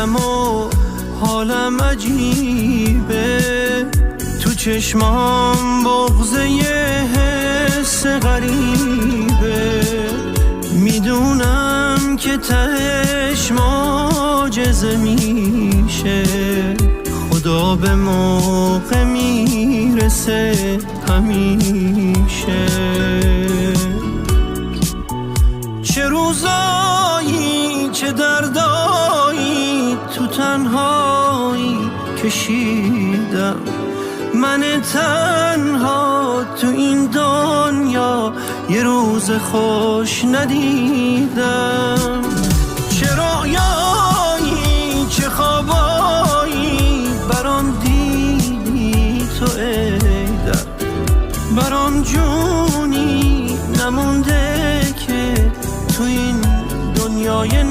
دلم و حالم عجیبه، تو چشمام بغضه یه حس غریبه، میدونم که تهش معجزه میشه، خدا به موقع میرسه همیشه. چه روزایی چه دردایی تو تنهایی کشیدم، من تنها تو این دنیا یه روز خوش ندیدم.